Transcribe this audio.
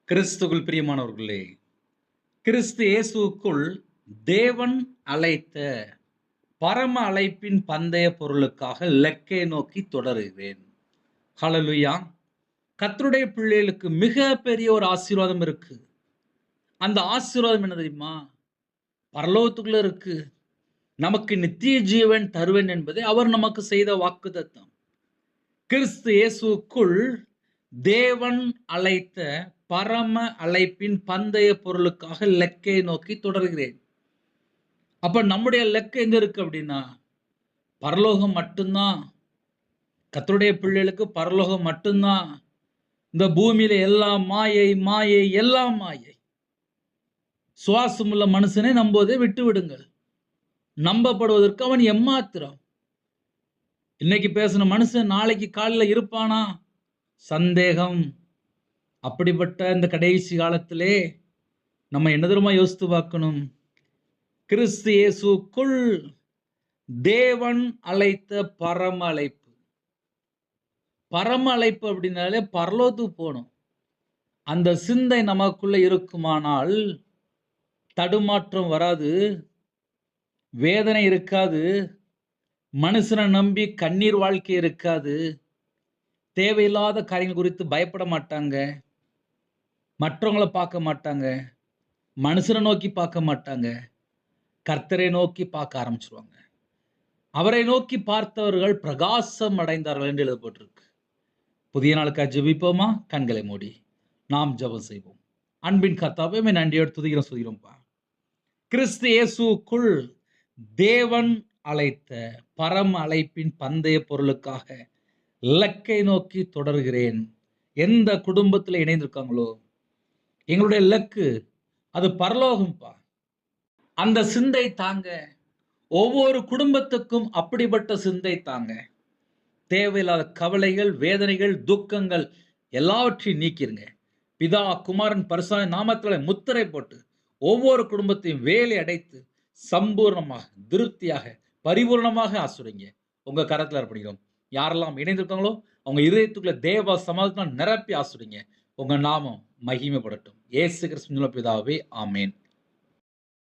கிறிஸ்துவுக்குள் பிரியமானவர்களே, கிறிஸ்து இயேசுவுக்குள் தேவன் அழைத்த பரம அழைப்பின் பந்தய பொருளுக்காக இலக்கை நோக்கி தொடருகிறேன். ஹalleluya! கர்த்தருடைய பிள்ளைகளுக்கு மிக பெரிய ஒரு ஆசீர்வாதம் இருக்கு. அந்த ஆசீர்வாதம் என்ன தெரியுமா? பரலோகத்துக்குள்ள இருக்கு. நமக்கு நித்திய ஜீவன் தருவேன் என்பதை அவர் நமக்கு செய்த வாக்குத்தத்தம். கிறிஸ்து இயேசுவுக்குள் தேவன் அழைத்த பரம அழைப்பின் பந்தய பொருளுக்காக இலக்கை நோக்கி தொடர்கிறேன். அப்ப நம்முடைய இலக்கு எங்க இருக்கு அப்படின்னா, பரலோகம் மட்டும்தான். கர்த்தருடைய பிள்ளைகளுக்கு பரலோகம் மட்டும்தான். இந்த பூமியில எல்லாம் மாயை, மாயை, எல்லாம் மாயை. சுவாசமுள்ள மனுஷனை நம்புவதை விட்டு விடுங்கள். நம்பப்படுவதற்கு அவன் எம்மாத்திரம். இன்னைக்கு பேசின மனுஷன் நாளைக்கு காலையில இருப்பானா? சந்தேகம். அப்படிப்பட்ட இந்த கடைசி காலத்திலே நம்ம என்ன தெரியுமா யோசித்து பார்க்கணும்? கிறிஸ்து இயேசுக்குள் தேவன் அழைத்த பரம அழைப்பு. பரம அழைப்பு அப்படின்னாலே பரலோகத்துக்கு போகணும். அந்த சிந்தை நமக்குள்ள இருக்குமானால் தடுமாற்றம் வராது, வேதனை இருக்காது, மனுஷனை நம்பி கண்ணீர் வாழ்க்கை இருக்காது, தேவையில்லாத காரியங்கள் குறித்து பயப்பட மாட்டாங்க, மற்றவங்கள பார்க்க மாட்டாங்க, மனுஷனை நோக்கி பார்க்க மாட்டாங்க, கர்த்தரை நோக்கி பார்க்க ஆரம்பிச்சிருவாங்க. அவரை நோக்கி பார்த்தவர்கள் பிரகாசம் அடைந்தார்கள் என்று எழுதப்பட்டிருக்கு. புதிய நாளுக்காக ஜெபிப்போமா? கண்களை மூடி நாம் ஜெபம் செய்வோம். அன்பின் கர்த்தாவே, உம்மை நன்றியோடு துதிக்கிறோம்ப்பா. கிறிஸ்து இயேசுவுக்குள் தேவன் அழைத்த பரம அழைப்பின் பந்தய பொருளுக்காக இலக்கை நோக்கி தொடர்கிறேன். எந்த குடும்பத்தில் இணைந்திருக்காங்களோ எங்களுடைய இலக்கு அது பரலோகம்ப்பா. அந்த சிந்தை தாங்க. ஒவ்வொரு குடும்பத்துக்கும் அப்படிப்பட்ட சிந்தை தாங்க. தேவையில்லாத கவலைகள், வேதனைகள், துக்கங்கள் எல்லாவற்றையும் நீக்கிருங்க. பிதா, குமாரன், பரிசுத்த நாமத்திலே முத்திரை போட்டு ஒவ்வொரு குடும்பத்தையும் வேலை அடைத்து சம்பூர்ணமாக, திருப்தியாக, பரிபூர்ணமாக ஆசீர்வதிங்க. உங்க கரத்துல அர்ப்பணிக்கிறோம். யாரெல்லாம் இணைந்திருக்காங்களோ அவங்க இதயத்துக்குள்ள தேவ சமாதானம் நிரப்பி ஆசீர்வதிங்க. உங்க நாமம் மகிமைப்படட்டும். இயேசு கிறிஸ்துவின் மூலம் பிதாவே, ஆமென்.